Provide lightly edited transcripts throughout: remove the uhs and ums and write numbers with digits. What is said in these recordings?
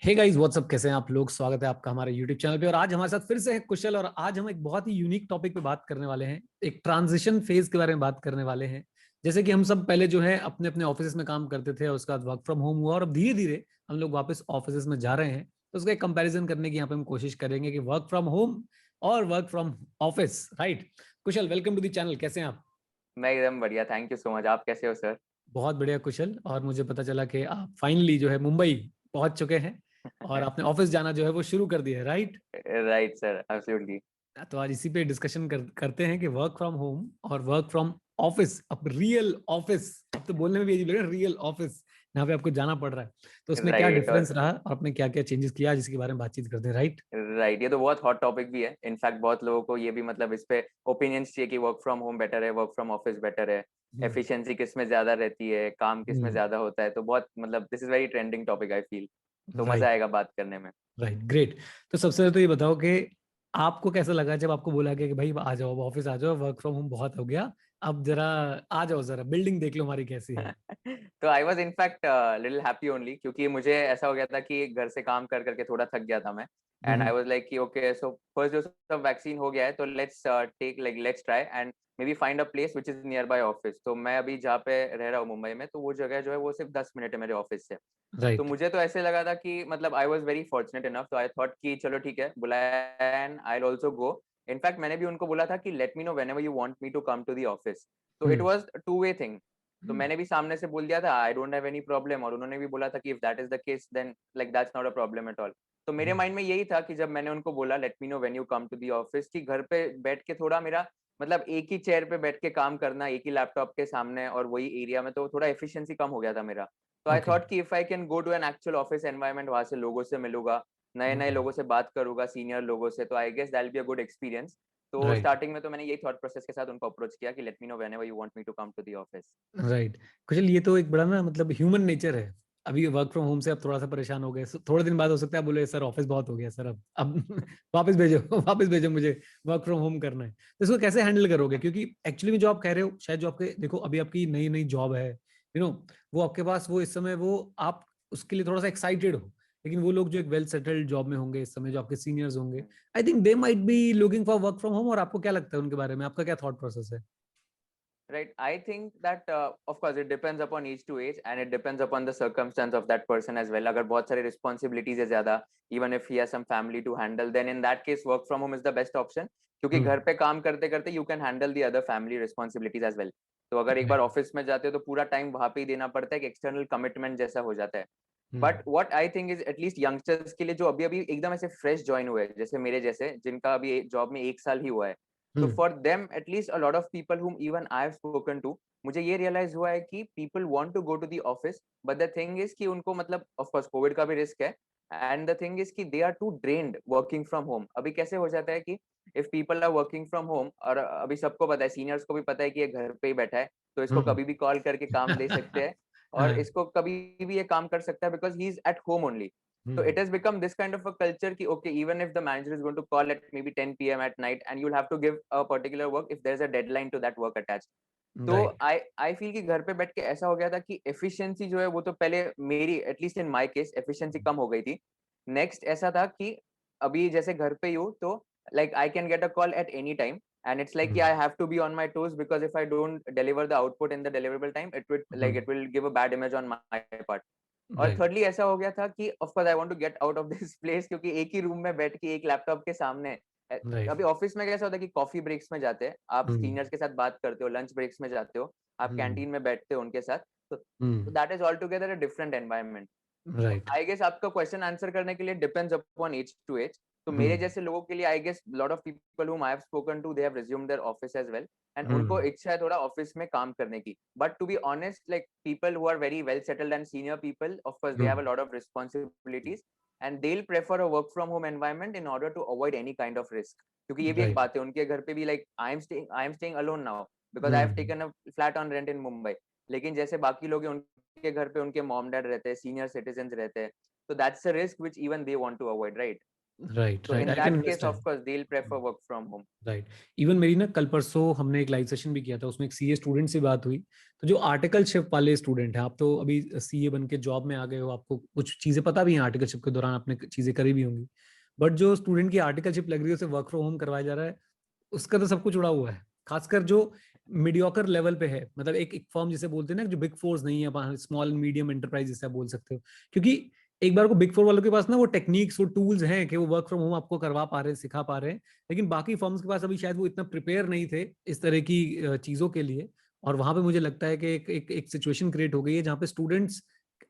Hey guys what's up, कैसे हैं आप लोग। स्वागत है आपका हमारे यूट्यूब चैनल पे। और आज हमारे साथ फिर से है कुशल, और आज हम एक बहुत ही यूनिक टॉपिक पे बात करने वाले हैं। एक ट्रांजिशन फेज के बारे में बात करने वाले हैं। जैसे कि हम सब पहले जो है अपने अपने ऑफिस में काम करते थे, और उसके बाद वर्क फ्रॉम होम हुआ, और अब धीरे धीरे हम लोग वापस ऑफिस में जा रहे हैं। तो उसका एक कंपेरिजन करने की यहाँ पे हम कोशिश करेंगे कि वर्क फ्रॉम होम और work from office, right. Kushal, welcome to the channel. कैसे हैं आप? मैं एकदम बढ़िया। Thank you so much. आप कैसे हो सर? बहुत बढ़िया कुशल। और मुझे पता चला कि आप फाइनली जो है मुंबई पहुंच चुके हैं, और आपने ऑफिस जाना जो है वो शुरू कर दिया है, राइट। Right sir, absolutely. तो आज इसी पे डिस्कशन करते हैं कि वर्क फ्रॉम होम और वर्क फ्रॉम ऑफिस। अब रियल ऑफिस, अब तो बोलने में भी अजीब लग रहा है, रियल ऑफिस जहाँ पे आपको जाना पड़ रहा है। तो उसमें क्या राइट। डिफरेंस और रहा और आपने क्या क्या चेंजेस किया, जिसके बारे में बातचीत करते हैं, राइट। राइट, ये तो बहुत हॉट टॉपिक भी है। इनफैक्ट बहुत लोगों को ये भी मतलब इस पे ओपिनियंस चाहिए कि वर्क फ्रॉम होम बेटर है, वर्क फ्रॉम ऑफिस बेटर है, हम्म। एफिशिएंसी किस में ज्यादा रहती है, काम किस में हम्म। ज्यादा होता है। तो बहुत मतलब this is very trending topic I feel. तो मजा राइट। आएगा बात करने में। Right, great. तो सबसे पहले तो ये बताओ कि आपको कैसा लगा जब आपको बोला गया कि भाई आ जाओ, ऑफिस आ जाओ, वर्क फ्रॉम होम बहुत हो गया, अब जरा आ जाओ, जरा बिल्डिंग देख लो हमारी कैसी है। तो I was in fact little happy only, क्योंकि मुझे ऐसा हो गया था कि घर से काम कर करके थोड़ा थक गया था मैं। And I hmm. Was like कि ओके, सो फर्स्ट जो सब वैक्सीन हो गया है तो let's try and may be find a place which is near by office. तो मैं अभी जहाँ पे रह रहा हूँ मुंबई में, तो वो जगह जो है वो सिर्फ 10 मिनट है मेरे ऑफिस से। तो राइट। मुझे तो ऐसे लगा था कि मतलब I was very fortunate enough, तो आई थॉट कि चलो ठीक है, बुलाया and I also go. In fact मैंने भी उनको बोला था कि let me know whenever you want me to come to the office. तो it hmm. Was two way thing. तो मैंने भी सामने से बोल दिया था I don't have any problem, और उन्होंने भी बोला था कि if that is the case then like that's not a problem at all. तो मेरे हम्म। माइंड में यही था कि जब मैंने उनको बोला let me know when you come to the office, कि घर पे बैठ के थोड़ा मेरा मतलब एक ही चेयर पे बैठ के काम करना, एक ही लैपटॉप के सामने और वही एरिया में, तो थोड़ा एफिशिएंसी कम हो गया था मेरा। तो आई ओके। थॉट कि if I can go to an actual office environment, वहां से लोगों से मिलूंगा, नए नए लोगों से बात करूंगा, सीनियर लोगों से, तो I guess that will be a good experience. तो राइट। स्टार्टिंग में तो मैंने यही थॉट प्रोसेस के साथ उनको अप्रोच किया कि let me know whenever you want me to come to the office. Right. Kushal, ये तो एक बड़ा ना मतलब ह्यूमन नेचर है। अभी वर्क फ्रॉम होम से आप थोड़ा सा परेशान हो गए, थोड़े दिन बाद हो सकता है आप बोले सर ऑफिस बहुत हो गया सर, अब वापस भेजो, वापस भेजो, मुझे वर्क फ्रॉम होम करना है। तो इसको कैसे हैंडल करोगे? क्योंकि एक्चुअली में जो आप कह रहे हो, शायद जो आपके देखो अभी आपकी नई नई जॉब है, वो आपके पास, वो इस समय वो आप उसके लिए थोड़ा सा एक्साइटेड हो। लेकिन वो लोग जो एक वेल सेटल्ड जॉब में होंगे इस समय, जो आपके सीनियर्स होंगे, आई think they might be looking for work from home. और आपको क्या लगता है उनके बारे में, आपका क्या थॉट प्रोसेस है? Right. I think that of course it depends upon age to age and it depends upon the circumstance of that person as well. अगर बहुत सारी responsibilities है ज्यादा, even if he has some family to handle, then in that case work from home is the best option. क्योंकि घर हम्म। पे काम करते करते you can handle the other family responsibilities as well. तो अगर एक बार राइट। ऑफिस में जाते हो तो पूरा टाइम वहां पे ही देना पड़ता है, कि एक्सटर्नल कमिटमेंट जैसा हो जाता है। Hmm. But what I think is at least youngsters के लिए जो अभी अभी एकदम ऐसे फ्रेश ज्वाइन हुए हैं, जैसे मेरे जैसे जिनका अभी जॉब में 1 साल ही हुआ है, तो hmm. For them at least a lot of people whom even I have spoken to, मुझे ये रियलाइज हुआ है कि people want to go to the office, but the thing is कि उनको मतलब ऑफ कोर्स कोविड का भी रिस्क है, एंड द थिंग इज कि they are too drained working from home. अभी कैसे हो जाता है कि if people are working from home, और अभी सबको पता है, सीनियर्स को भी पता है कि ये घर पे ही बैठा है, तो इसको हम्म। कभी भी कॉल करके काम दे सकते हैं, और हाँ। इसको कभी भी ये काम कर सकता है because he is at home only. So hmm. it has become this kind of a culture ki okay, even if the manager is going to call at maybe 10 p.m. at night and you'll have to give a particular work if there's a deadline to that work attached. तो right. I feel कि घर पे बैठ के ऐसा हो गया था कि एफिशिएंसी जो है वो तो पहले मेरी at least in my case efficiency कम हो गई थी। नेक्स्ट ऐसा था कि अभी जैसे घर पे ही हूँ तो like I can get a call at any time and it's like I have to be on my toes because if I don't deliver the output in the deliverable time it will give a bad image on my part. और right. Thirdly ऐसा हो गया था कि of course I want to get out of this place, क्योंकि एक ही room में बैठ के एक लैपटॉप के सामने राइट। अभी ऑफिस में कैसा होता है कि कॉफी ब्रेक्स में जाते हैं, आप सीनियर्स के साथ बात करते हो, लंच ब्रेक्स में जाते हो, आप हम्म। कैंटीन में बैठते हो उनके साथ, तो hmm. That is altogether a different environment. तो राइट। आई गेस आपका क्वेश्चन आंसर करने के लिए depends upon age to age. तो मेरे हम्म। जैसे लोगों के लिए I guess lot of people whom I have spoken to they have resumed their office as well, and उनको हम्म। इच्छा है थोड़ा ऑफिस में काम करने की। But to be honest, like people who are very well settled and senior people, of course they have a hmm. Lot of responsibilities and they will prefer a work from home environment in order to avoid any kind of risk. क्योंकि ये भी एक right. बात है उनके घर पे भी, like I am staying alone now because I have hmm. Taken a flat on rent in Mumbai. लेकिन जैसे बाकी लोग हैं उनके घर पे उनके मॉम डैड रहते हैं, सीनियर सिटीजन रहते हैं, so that's a risk which even they want to avoid, right? Right, तो right, in I can that case understand. Of course they will prefer work from home. Right. Even मेरी ना कल परसों हमने एक live session भी किया था, उसमें एक सीए स्टूडेंट से बात हुई। तो जो आर्टिकलशिप वाले स्टूडेंट हैं, आप तो अभी सीए बन के जॉब में आ गए हो, आपको कुछ चीजें पता भी हैं आर्टिकलशिप के दौरान, आपने चीजें करी भी होंगी। बट जो स्टूडेंट की आर्टिकलशिप लग रही है, उसे वर्क फ्रॉम होम करवाया जा रहा है, उसका तो सब कुछ उड़ा हुआ है। खासकर जो मीडियोकर लेवल पे है, मतलब एक फर्म जिसे बोलते हैं ना, जो बिग फोर्स नहीं है, स्मॉल मीडियम एंटरप्राइज जिसे आप बोल सकते हो। क्योंकि एक बार को बिग फोर वालों के पास ना वो टेक्निक्स, वो टूल्स हैं कि वो वर्क फ्रॉम होम आपको करवा पा रहे हैं, सिखा पा रहे हैं। लेकिन बाकी फर्म्स के पास अभी शायद वो इतना प्रिपेयर नहीं थे इस तरह की चीजों के लिए। और वहां पे मुझे लगता है कि एक सिचुएशन क्रिएट हो गई है जहाँ पे स्टूडेंट्स,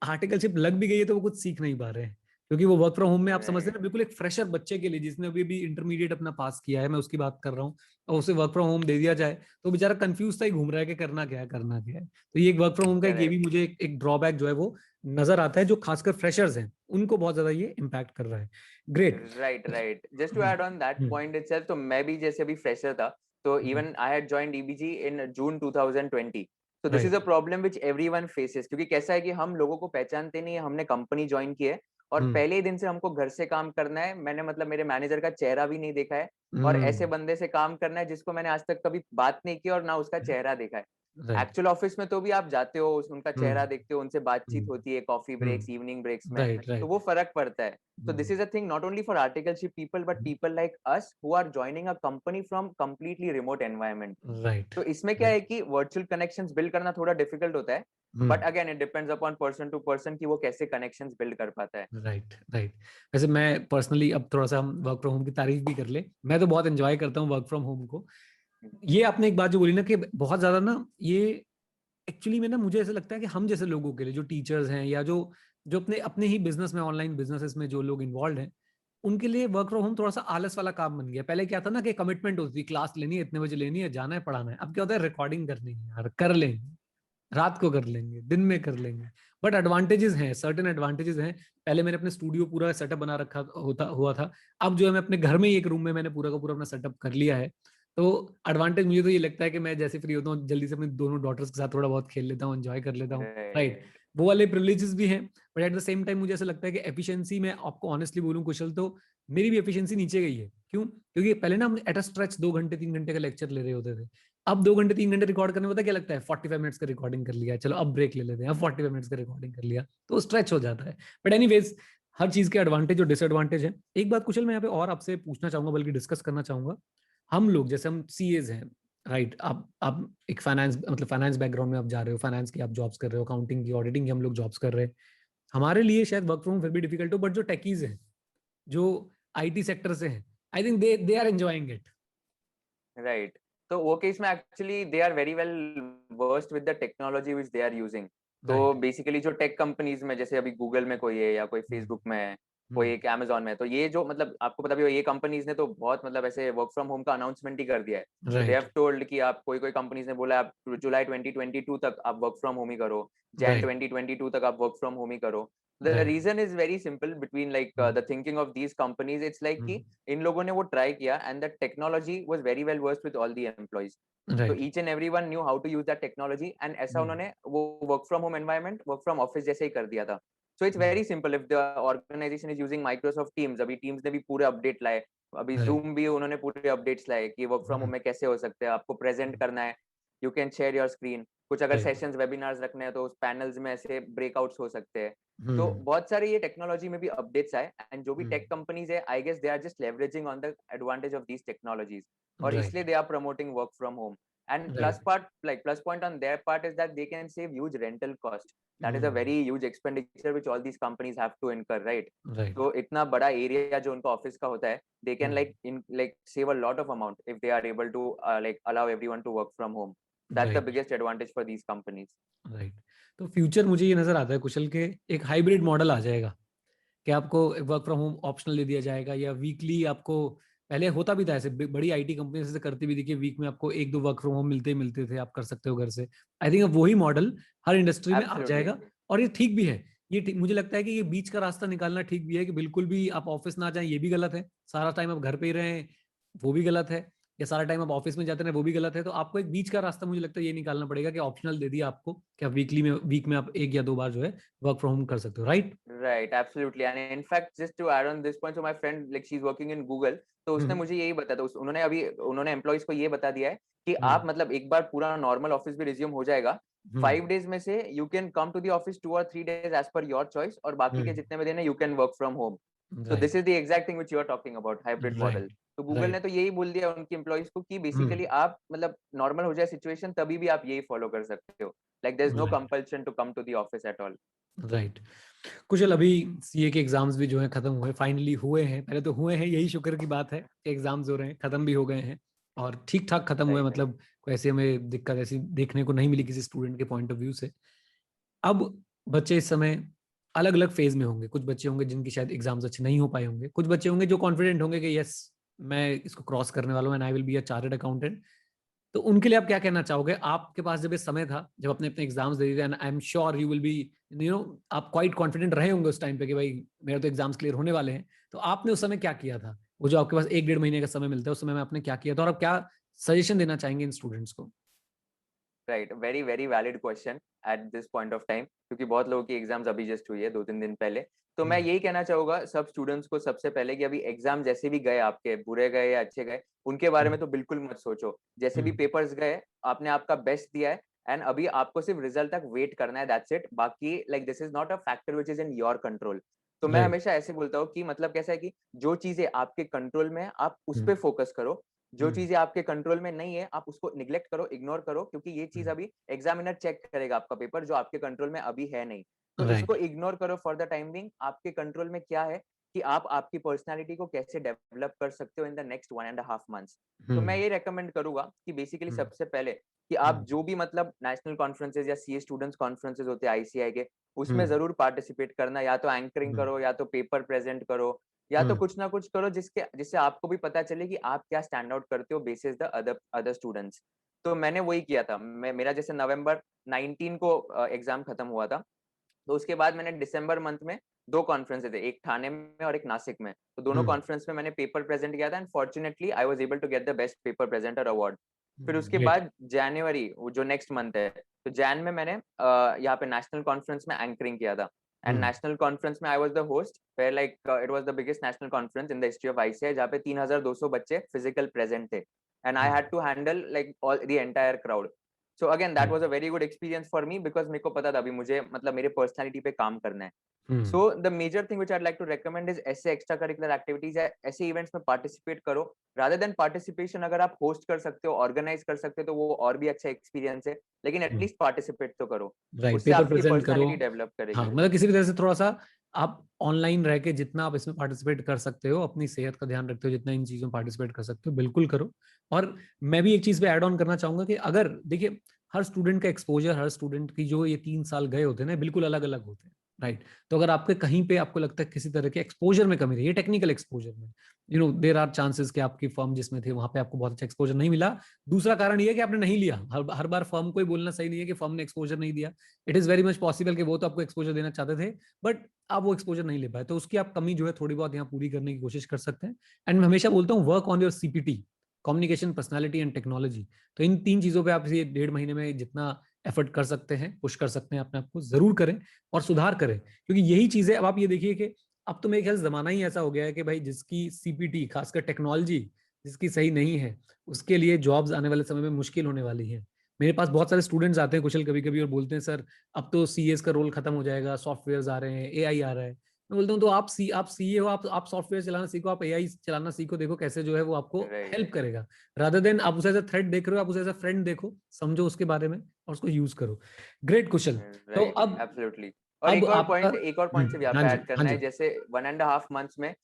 आर्टिकलशिप लग भी गई है तो वो कुछ सीख नहीं पा रहे हैं। क्योंकि वो वर्क फ्रॉम होम में आप समझते हैं राइट ना, बिल्कुल एक फ्रेशर बच्चे के लिए जिसने अभी अभी इंटरमीडिएट अपना पास किया है, मैं उसकी बात कर रहा हूँ, और उसे वर्क फ्रॉम होम दे दिया जाए तो बेचारा कंफ्यूज सा ही घूम रहा है कि करना क्या है, करना क्या है। तो ये एक वर्क फ्रॉम होम का ये भी करेक्ट। मुझे एक ड्रॉबैक जो है वो नजर आता है, जो खासकर फ्रेशर्स हैं उनको बहुत ज्यादा ये इम्पैक्ट कर रहा है। Great. Right right, just to add on that point itself, तो मैं भी जैसे अभी फ्रेशर था, तो even I had joined EBG in June 2020। तो this is a right. Problem which everyone faces, क्योंकि कैसा है कि हम लोगों को पहचानते नहीं है, हमने कंपनी ज्वाइन की है और पहले ही दिन से हमको घर से काम करना है। मैंने मतलब मेरे मैनेजर का चेहरा भी नहीं देखा है, और ऐसे बंदे से काम करना है जिसको मैंने आज तक कभी बात नहीं की और ना उसका चेहरा देखा है। राइट। एक्चुअल ऑफिस में तो भी आप जाते हो, उनका चेहरा देखते हो, उनसे बातचीत होती है कॉफी ब्रेक्स, इवनिंग ब्रेक्स में, राइट। तो राइट। वो फर्क पड़ता है। So this is a thing not only for articleship people but people like us who are joining a company from completely remote environment. Right. तो इसमें क्या है कि वर्चुअल कनेक्शंस बिल्ड करना थोड़ा डिफिकल्ट होता है, but again it depends upon person to person कि वो कैसे कनेक्शंस बिल्ड कर पाता है। राइट। राइट। वैसे मैं पर्सनली, अब थोड़ा सा हम वर्क फ्रॉम होम की तारीफ भी कर ले, मैं तो बहुत एंजॉय करता हूँ वर्क फ्रॉम होम को। ये आपने एक बात जो बोली ना कि बहुत ज्यादा ना, ये एक्चुअली में ना मुझे ऐसा लगता है कि हम जैसे लोगों के लिए, जो टीचर्स हैं या जो जो अपने अपने ही बिजनेस में, ऑनलाइन बिजनेसेस में जो लोग इन्वॉल्व हैं, उनके लिए वर्क फ्रॉम होम थोड़ा सा आलस वाला काम बन गया। पहले क्या था ना कि कमिटमेंट होती थी, क्लास लेनी है, इतने बजे लेनी है, जाना है, पढ़ाना है। अब क्या होता है, रिकॉर्डिंग करनी है यार, कर लेंगे, रात को कर लेंगे, दिन में कर लेंगे। बट एडवांटेजेस हैं, सर्टेन एडवांटेजेस हैं। पहले मैंने अपने स्टूडियो पूरा सेटअप बना रखा होता हुआ था। अब जो है मैं अपने घर में ही एक रूम में मैंने पूरा का पूरा अपना सेटअप कर लिया है। तो एडवांटेज मुझे तो ये लगता है कि मैं जैसे फ्री होता हूँ जल्दी से अपने दोनों डॉटर्स के साथ थोड़ा बहुत खेल लेता हूँ, एंजॉय कर लेता हूँ। राइट। राइट। वो वाले प्रिविलेजेस भी हैं। But at the same time मुझे ऐसा लगता है कि एफिशिएंसी में, आपको ऑनेस्टली बोलूं कुशल, तो मेरी भी एफिशिएंसी नीचे गई है। क्यों? क्योंकि पहले ना हम एट अ स्ट्रेच 2 घंटे 3 घंटे का लेक्चर ले रहे होते थे। अब 2 घंटे 3 घंटे रिकॉर्ड करने में पता क्या लगता है, 45 मिनट्स का रिकॉर्डिंग कर लिया, चलो अब ब्रेक ले लेते हैं, अब 45 मिनट्स का रिकॉर्डिंग कर लिया, तो स्ट्रेच हो जाता है। बट एनीवेज, हर चीज के एडवांटेज और डिसएडवांटेज है। एक बात कुशल मैं यहाँ पे और आपसे पूछना चाहूंगा, बल्कि डिस्कस करना चाहूंगा। हम लोग जैसे हम सीएज हैं, राइट, आप एक फाइनेंस, मतलब फाइनेंस बैकग्राउंड में आप जा रहे हो, फाइनेंस की आप जॉब्स कर रहे हो, अकाउंटिंग की, ऑडिटिंग की हम लोग जॉब्स कर रहे हैं। हमारे लिए शायद वर्क फ्रॉम फिर भी डिफिकल्ट हो, बट जो टेकीज हैं, जो आईटी सेक्टर से हैं, I think they are enjoying it. Right, तो वो केस में actually they are very well versed with the technology which they are using. तो राइट। बेसिकली जो टेक कंपनीज में, जैसे अभी गूगल में कोई है या कोई फेसबुक में है, कोई एक अमेजोन में है, तो ये जो मतलब आपको पता भी हो, ये कंपनीज ने तो बहुत मतलब ऐसे वर्क फ्रॉम होम का अनाउंसमेंट ही कर दिया है। तो दे राइट। हैव टोल्ड कि आप, कोई कोई कंपनीज ने बोला आप जुलाई 2022 तक आप वर्क फ्रॉम होम ही करो, जैन राइट। 2022 तक आप वर्क फ्रॉम होम ही करो। The right. Reason is very simple between like the thinking of these companies, it's like कि इन लोगों ने वो ट्राई किया and the technology was very well versed with all the employees. तो right. Each and everyone knew how to use that technology, and ऐसा उन्होंने वो work from home environment work from office जैसे ही कर दिया था। So it's very simple, if the organisation is using Microsoft Teams, अभी टीम्स ने भी पूरे अपडेट लाए, अभी राइट। जूम भी उन्होंने पूरे अपडेट्स लाए कि वर्क फ्रॉम होम में कैसे हो सकते हैं, आपको प्रेजेंट करना है, you can share your screen, कुछ अगर राइट। सेशंस वेबिनार्स रखने हैं तो उस पैनल्स में ऐसे ब्रेकआउट्स हो सकते हैं। तो हम्म। बहुत सारे ये टेक्नोलॉजी में भी अपडेट्स आए, एंड जो भी टेक कंपनीज है, I guess they are just leveraging on the advantage of these technologies, और इसलिए right. They are promoting work from home. And plus right. part, like plus point on their part is that they can save huge rental cost. That is a very huge expenditure which all these companies have to incur, right? Right. तो इतना बड़ा area जो उनका office का होता है, they can like save a lot of amount if they are able to like allow everyone to work from home. That's the right. biggest advantage for these companies. Right. तो future मुझे ये नजर आता है कुशल के, एक हाइब्रिड मॉडल आ जाएगा कि आपको वर्क फ्रॉम होम ऑप्शनल दे दिया जाएगा, या वीकली आपको, पहले होता भी था ऐसे, बड़ी आईटी कंपनी ऐसे करती भी थी कि वीक में आपको एक दो वर्क फ्रॉम होम मिलते ही मिलते थे, आप कर सकते हो घर से। आई थिंक अब वही मॉडल हर इंडस्ट्री में आ Absolutely. जाएगा। और ये ठीक भी है। मुझे लगता है कि ये बीच का रास्ता निकालना ठीक भी है, कि बिल्कुल भी आप ऑफिस ना जाएं ये भी गलत है, सारा टाइम आप घर पे ही रहें वो भी गलत है। या सारा टाइम आप ऑफिस में जाते हैं वो भी गलत है। तो आपको एक बीच का रास्ता मुझे लगता है ये निकालना पड़ेगा कि ऑप्शनल दे दिया आपको कि आप वीक में आप 1 या 2 बार जो है वर्क फ्रॉम होम कर सकते हो, right? Right, absolutely. And in fact, just to add on this point, so my friend, like she's working in Google, तो उसने मुझे यही बताया था, उन्होंने एम्प्लॉइज को ये बता दिया है कि आप मतलब एक बार पूरा नॉर्मल ऑफिस भी रिज्यूम हो जाएगा, 5 days में से you can come to the office 2 or 3 days as per your choice, और बाकी के जितने में दिन है you can work from home. तो this right, is the exact thing which you are talking about, hybrid model. Right, तो Google ने राइट। तो यही बोल दिया उनके एम्प्लॉइज को कि बेसिकली आप मतलब नॉर्मल हो जाए सिचुएशन तभी भी आप यही फॉलो कर सकते हो. Like there is no right, compulsion to come to the office at all. Right. Kushal, अभी सीए के एग्जाम्स भी जो है खत्म हुए, फाइनली हुए हैं। पहले तो हुए हैं, यही शुक्र की बात है कि एग्जाम्स हो रहे हैं, खत्म भी हो गए हैं और ठीक ठाक खत्म हुए, राइट, राइट. मतलब कोई ऐसी हमें दिक्कत ऐसी देखने को नहीं मिली किसी स्टूडेंट के पॉइंट ऑफ व्यू से। अब बच्चे इस समय अलग अलग फेज में होंगे। कुछ बच्चे होंगे जिनकी शायद एग्जाम्स अच्छे नहीं हो पाए होंगे, कुछ बच्चे होंगे जो कॉन्फिडेंट होंगे कि यस, मैं इसको क्रॉस करने वाला हूँ and I will be a chartered accountant. तो उनके लिए आप क्या कहना चाहोगे? आपके पास जब ये समय था, जब अपने अपने एग्जाम्स दे दिए, and I am sure you will be, आप क्वाइट कॉन्फिडेंट रहे होंगे उस टाइम पे कि भाई मेरे तो एग्जाम्स क्लियर होने वाले हैं। तो आपने उस समय क्या किया था? वो जो आपके पास 1 डेढ़ महीने का समय मिलता है, उस समय में आपने क्या किया था और आप क्या सजेशन देना चाहेंगे इन स्टूडेंट्स को? Right, very very valid question at this point of time, क्योंकि बहुत लोगों की एग्जाम्स अभी जस्ट हुई है 2-3 दिन पहले. तो मैं यही कहना चाहूंगा सब स्टूडेंट्स को सबसे पहले कि अभी एग्जाम जैसे भी गए, आपके बुरे गए या अच्छे गए, उनके बारे में तो बिल्कुल मत सोचो. जैसे भी पेपर्स गए, आपने आपका बेस्ट दिया है, एंड अभी आपको सिर्फ रिजल्ट तक वेट करना है, दैट्स इट. बाकी like this is not a factor which is in your control. तो मैं राइट। हमेशा ऐसे बोलता हूँ कि मतलब कैसा है कि जो चीजें आपके कंट्रोल में है आप उस पर फोकस करो. जो चीजें आपके कंट्रोल में नहीं है आप उसको निग्लेक्ट करो, इग्नोर करो, क्योंकि ये चीज अभी एग्जामिनर चेक करेगा आपका पेपर, जो आपके कंट्रोल में अभी है नहीं. तो इसको राइट। इग्नोर करो फॉर द टाइम बिंग. आपके कंट्रोल में क्या है कि आप आपकी पर्सनालिटी को कैसे डेवलप कर सकते हो इन द नेक्स्ट 1.5 months. तो मैं ये रेकमेंड करूंगा कि बेसिकली सबसे पहले कि आप जो भी मतलब नेशनल कॉन्फ्रेंसेज या सीए स्टूडेंट्स कॉन्फ्रेंसेज होते हैं आईसीआई के, उसमें जरूर पार्टिसिपेट करना. या तो एंकरिंग करो, या तो पेपर प्रेजेंट करो, या तो कुछ ना कुछ करो जिससे आपको भी पता चले कि आप क्या स्टैंड आउट करते हो बेसिस द अदर स्टूडेंट्स. तो मैंने वही किया था. मेरा जैसे नवंबर 19 को एग्जाम खत्म हुआ था, तो उसके बाद मैंने दिसंबर मंथ में 2 कॉन्फ्रेंस थे, एक ठाणे में और एक नासिक में. तो दोनों कॉन्फ्रेंस में मैंने पेपर प्रेजेंट किया था, and fortunately I was able to get the best paper presenter award. फिर उसके ग्रेट। बाद जनवरी, जो नेक्स्ट मंथ है, तो जैन में मैंने यहाँ पे नेशनल कॉन्फ्रेंस में एंकरिंग किया था. एंड नेशनल कॉन्फ्रेंस में I was the host, where like it was the biggest national conference in the history of ICI, जहाँ पे 3200 बच्चे फिजिकल प्रेजेंट थे, and I had to handle like all the entire crowd. So again that was a very good experience for me, because मेरे को पता था अभी मुझे मतलब मेरे पर्सनैलिटी पे काम करना है. So the major thing which I like to recommend is ऐसे एक्स्ट्रा करिकुलर एक्टिविटीज है, ऐसे इवेंट्स में पार्टिसिपेट करो. रादर देन पार्टिसिपेशन, अगर आप होस्ट कर सकते हो, ऑर्गेनाइज कर सकते हो, तो वो और भी अच्छा एक्सपीरियंस है, लेकिन एटलीस्ट पार्टिसिपेट तो करो. राइट, उससे पेपर आपकी प्रेजेंट करो। पर्सनैलिटी डेवलप हाँ, करेगी. मतलब किसी भी तरह से थोड़ा सा आप ऑनलाइन रह के जितना आप इसमें पार्टिसिपेट कर सकते हो, अपनी सेहत का ध्यान रखते हो, जितना इन चीजों में पार्टिसिपेट कर सकते हो बिल्कुल करो। और मैं भी एक चीज पे ऐड ऑन करना चाहूंगा कि अगर देखिए, हर स्टूडेंट का एक्सपोजर, हर स्टूडेंट की जो ये 3 साल गए होते हैं ना, बिल्कुल अलग अलग होते हैं, राइट? तो अगर आपके कहीं पे आपको लगता है किसी तरह के एक्सपोजर में कमी रही है, टेक्निकल एक्सपोजर में, देर आर चांसेस कि आपकी फर्म जिसमें थे वहां पे आपको बहुत अच्छा एक्सपोजर नहीं मिला। दूसरा कारण ये है कि आपने नहीं लिया। हर बार फर्म को ही बोलना सही नहीं है कि फर्म ने एक्सपोजर नहीं दिया। It is very much possible कि वो तो आपको एक्सपोजर देना चाहते थे, बट आप वो एक्सपोजर नहीं ले पाए, तो उसकी आप कमी जो है थोड़ी बहुत यहाँ पूरी करने की कोशिश कर सकते हैं। एंड मैं हमेशा बोलता हूँ, work on your CPT, communication, personality and technology. तो इन 3 चीजों पे आप ये 1.5 महीने में जितना एफर्ट कर सकते हैं, पुश कर सकते हैं अपने आप को, जरूर करें और सुधार करें, क्योंकि यही चीजें अब आप ये देखिए कि अब तो मेरे ख्याल जमाना ही ऐसा हो गया है कि भाई जिसकी सीपीटी, खासकर टेक्नोलॉजी जिसकी सही नहीं है, उसके लिए जॉब्स आने वाले समय में मुश्किल होने वाली है। मेरे पास बहुत सारे स्टूडेंट्स आते हैं कुशल कभी कभी और बोलते हैं, सर अब तो सीएस का रोल खत्म हो जाएगा, सॉफ्टवेयर आ रहे हैं, एआई आ रहा है। मैं बोलता हूँ तो आप सीए हो, आप सॉफ्टवेयर चलाना सीखो, आप एआई चलाना सीखो, देखो कैसे जो है वो आपको हेल्प राइट, करेगा। रादर देन आप उसे एज अ थ्रेट देख रहे हो, आप उसे एज अ फ्रेंड देखो, समझो उसके बारे में और उसको यूज करो। ग्रेट कुशल। तो राइट, एब्सोल्युटली. और अब आपका एक और पॉइंट से भी यहाँ हाँ पे जी, ऐड हाँ करना है, जी। जैसे 1.5 months में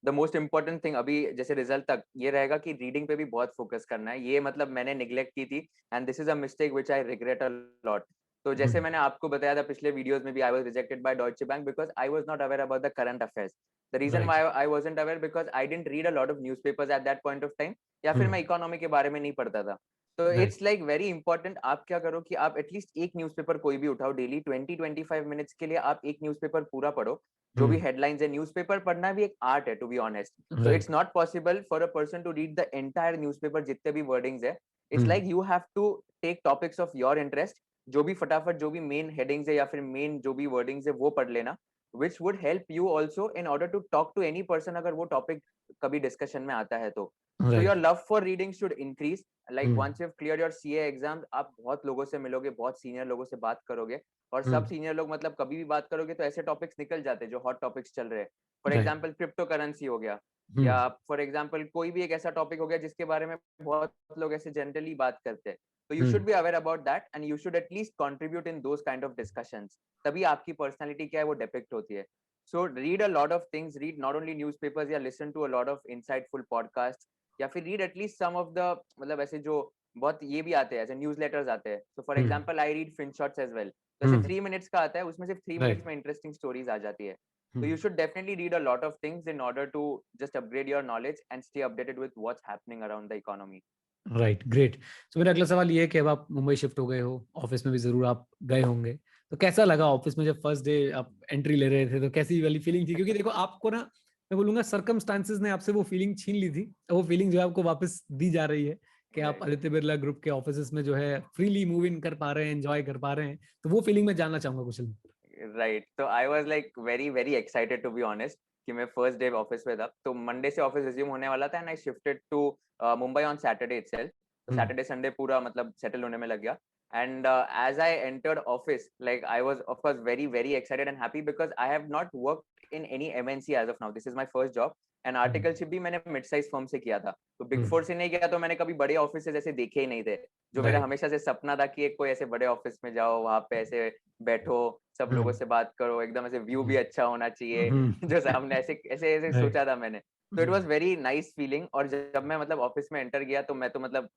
द मोस्ट इंपॉर्टेंट थिंग अभी जैसे रिजल्ट तक ये रहेगा कि रीडिंग पे भी बहुत फोकस करना है. ये मतलब मैंने निग्लेक्ट की थी, and this is a mistake which I regret a lot. तो जैसे मैंने आपको बताया था पिछले वीडियोस में भी, I was rejected by Deutsche Bank because I was not aware about the current affairs. The reason right. Why I wasn't aware because I didn't read a lot of newspapers at that point of time, या फिर मैं economy के बारे में नहीं पढ़ता था. तो Right. It's like very important. आप क्या करो कि आप एटलीस्ट एक न्यूज़पेपर कोई भी उठाओ, डेली 20-25 मिनट्स के लिए आप एक न्यूज़पेपर पूरा पढ़ो। जो भी हेडलाइंस है, न्यूज़पेपर पढ़ना भी एक आर्ट है टू बी ऑनेस्ट। तो Right. It's not possible for a person to read the entire newspaper, जितने भी वर्डिंग्स है। It's like you have to take topics of your interest, जो भी फटाफट जो भी मेन हेडिंग्स है या फिर मेन जो भी वर्डिंग्स है वो पढ़ लेना, which would help you also in order to talk to any person अगर वो टॉपिक कभी डिस्कशन में आता है तो। So Right. your love for reading should increase. Like Hmm. once you've cleared your CA exam, आप बहुत लोगों से मिलोगे, बहुत सीनियर लोगों से बात करोगे, और सब Hmm. सीनियर लोग मतलब कभी भी बात करोगे तो ऐसे टॉपिक्स निकल जाते हैं जो हॉट टॉपिक्स चल रहे हैं। For Right. Example crypto currency हो गया, Hmm. या फॉर एग्जाम्पल कोई भी एक ऐसा टॉपिक हो गया जिसके बारे में बहुत लोग ऐसे जनरली बात करते हैं। तो you should Hmm. Be aware about that and you should at least contribute in those kind of discussions. तभी आपकी पर्सनैलिटी क्या है वो डिपिक्ट होती है। So read a lot of things, read not only newspapers या listen to a lot of insightful podcasts, या फिर read at least some of the मतलब ऐसे जो बहुत ये भी आते हैं ऐसे न्यूज़लेटर्स आते हैं। So for Hmm. example I read FinShots as well। तो ऐसे Hmm. 3 मिनट्स का आता है, उसमें सिर्फ 3 Right. मिनट्स में इंटरेस्टिंग स्टोरीज आ जाती है। So Hmm. you should definitely read a lot of things in order to just upgrade your knowledge and stay updated with what's happening around the economy। Right, great. So मेरा अगला सवाल ये है कि अब आप मुंबई शिफ्ट हो गए हो, ऑफिस में भी जरूर आप गए होंगे, तो कैसा लगा ऑफिस में जब फर्स्ट डे आप एंट्री ले रहे थे, तो कैसी वाली फीलिंग थी? क्योंकि देखो आपको ना, मैं बोलूंगा सर्कमस्टांसेस ने आपसे वो फीलिंग छीन ली थी, वो फीलिंग जो है आपको वापस दी जा रही है कि आप Right. आदित्य बिरला ग्रुप के ऑफिस में जो है फ्रीली मूव इन कर पा रहे हैं, एंजॉय कर पा रहे हैं, तो वो फीलिंग मैं जानना चाहूंगा कुशल। राइट, तो I was like very very excited to be honest कि मैं फर्स्ट डे ऑफिस में था। तो मंडे से ऑफिस रिज्यूम होने वाला था and I shifted to Mumbai on Saturday itself. तो सैटरडे संडे पूरा मतलब सेटल होने में लग गया। And as I entered office, like I was of course very very excited and happy because I have not worked in any MNC as of now. This is my first job and articleship भी मैंने mid size firm से किया था। तो big four से नहीं किया, तो मैंने कभी बड़े ऑफिस जैसे देखे ही नहीं थे। जो मेरा राइट। हमेशा से सपना था कि एक कोई ऐसे बड़े ऑफिस में जाओ, वहां पे ऐसे बैठो, सब लोगों से बात करो, एकदम ऐसे व्यू भी अच्छा होना चाहिए जो सामने, ऐसे ऐसे ऐसे राइट। सोचा था मैंने। तो it was very nice feeling. और जब मैं मतलब ऑफिस में एंटर किया तो मैं तो मतलब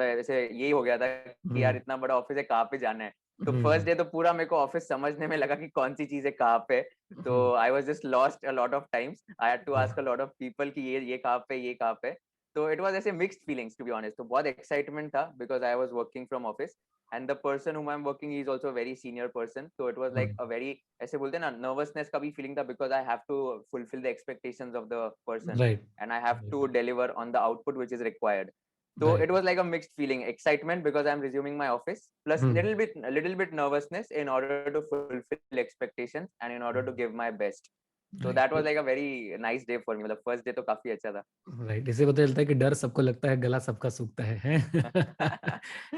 ऐसे यही हो गया था कि यार इतना बड़ा ऑफिस है, कहाँ पे जाना है। तो फर्स्ट डे तो पूरा मेरे को ऑफिस समझने में लगा कि कौन सी चीज है कहाँ पे। तो I was just lost a lot of times, I had to ask a lot of people कि ये कहाँ पे, ये कहाँ पे। तो इट वाज ऐसे mixed feelings to be honest. तो बहुत एक्साइटमेंट था because I was working from office and the person whom I'm working, he is also a very senior person, so it was like a very ऐसे बोलते हैं ना, nervousness का भी feeling था because I have to fulfill the expectations of the person right. and I have to deliver on the output which is required. So it right. was like a mixed feeling, excitement because I'm resuming my office, plus little bit nervousness in order to fulfill expectations and in order to give my best. So that was right. like a very nice day for me, मतलब first day तो काफी अच्छा था। Right, इससे पता चलता है कि डर सबको लगता है, गला सबका सूखता है, हैं?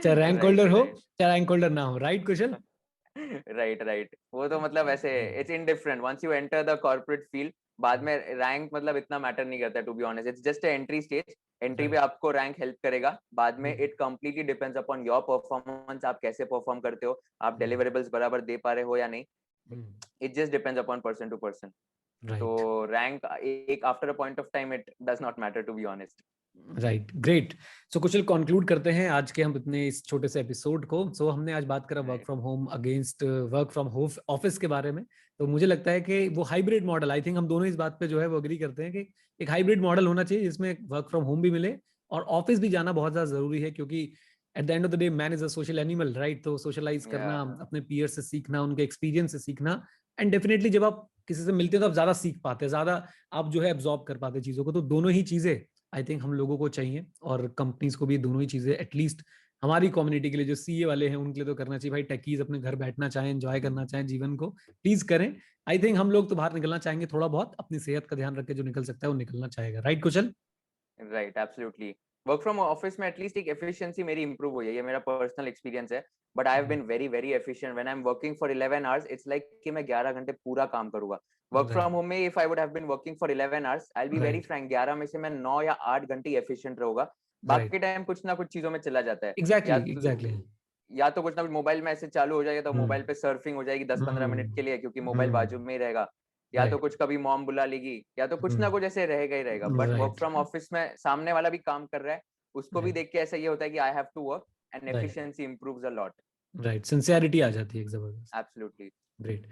चाहे रैंक होल्डर राइट हो, राइट चाहे रैंक होल्डर ना हो, राइट कुशल? राइट राइट, वो तो मतलब ऐसे it's indifferent once you enter the corporate field. बाद में रैंक मतलब इतना मैटर नहीं करता to be honest, it's just entry stage. Entry पे राइट। आपको रैंक हेल्प करेगा, बाद में it completely depends upon your performance, आप कैसे परफॉर्म करते हो, आप डिलीवरेबल्स बराबर दे पा रहे हो या नहीं। It just depends upon person to person. तो राइट। रैंक एक after a point of time it does not matter to be honest. Right, great. So Kushal, conclude करते हैं आज के हम इतने इस छोटे से एपिसोड को। सो हमने आज बात करा work from home against work from office के बारे में। तो मुझे लगता है कि वो हाइब्रिड मॉडल, आई थिंक हम दोनों इस बात पे जो है वो एग्री करते हैं कि एक हाइब्रिड मॉडल होना चाहिए जिसमें वर्क फ्रॉम होम भी मिले और ऑफिस भी जाना बहुत ज्यादा जरूरी है, क्योंकि at the end of the day man is a social animal, right? तो सोशलाइज करना, अपने पीयर से सीखना, उनके एक्सपीरियंस से सीखना, एंड डेफिनेटली जब आप किसी से मिलते हैं तो आप ज्यादा सीख पाते हैं, ज्यादा आप जो है एब्जॉर्ब कर पाते हैं चीजों को। तो दोनों ही चीजें आई थिंक हम लोगों को चाहिए, और कंपनीज को भी दोनों ही चीजें एटलीस्ट हमारी कम्युनिटी के लिए, जो सीए वाले हैं उनके लिए तो करना चाहिए भाई। टेकीज अपने घर बैठना चाहें, एंजॉय करना चाहें जीवन को, प्लीज करें। आई थिंक हम लोग तो बाहर निकलना चाहेंगे थोड़ा बहुत, अपनी सेहत का ध्यान रख के जो निकल सकता है वो निकलना चाहेगा, right Kushal? Right, absolutely. Work from office में एटलीस्ट एक एफिशिएंसी मेरी इंप्रूव हुई है, ये मेरा पर्सनल एक्सपीरियंस है। But I have been very very efficient when I am working for 11 hours. It's like कि मैं 11 घंटे पूरा काम करूंगा। Work from right. होम में if I would have been working for 11 hours, I will be very right. Frank, 11 में से मैं 9 या 8 घंटे एफिशिएंट रहूंगा। राइट। बाकी टाइम कुछ ना कुछ चीजों में चला जाता है। एग्जैक्टली, या एग्जैक्टली। या तो कुछ ना कुछ मोबाइल में ऐसे चालू हो जाएगा, तो मोबाइल हम्म। पे सर्फिंग हो जाएगी 10-15 मिनट के लिए, क्योंकि मोबाइल बाजू हम्म। में ही रहेगा। या तो राइट। कुछ कभी मॉम बुला लेगी, या तो कुछ ना कुछ ऐसे रहेगा ही रहेगा। But work right. From office में सामने वाला भी काम कर रहा है, उसको भी राइट। देख के ऐसा ये होता है कि I have to work and right. Efficiency improves a lot. Right, sincerity आ जाती है एक जबरदस्त। Absolutely. Great.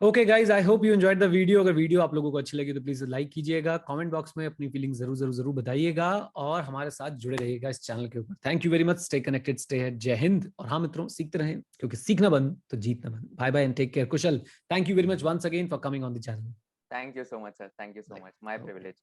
Okay guys, I hope you enjoyed the video. अगर वीडियो आप लोगों को अच्छी लगी तो प्लीज लाइक कीजिएगा, कमेंट बॉक्स में अपनी फीलिंग जरूर जरूर जरूर बताइएगा और हमारे साथ जुड़े रहिएगा इस चैनल के ऊपर। Thank you very much, stay connected, stay here, जय हिंद। और हाँ मित्रों, सीखते रहें क्योंकि सीखना बंद तो जीतना बंद। Bye bye and take care. Kushal, thank you very much once again for coming on the channel. Thank you so much, sir. Thank you so much. My privilege.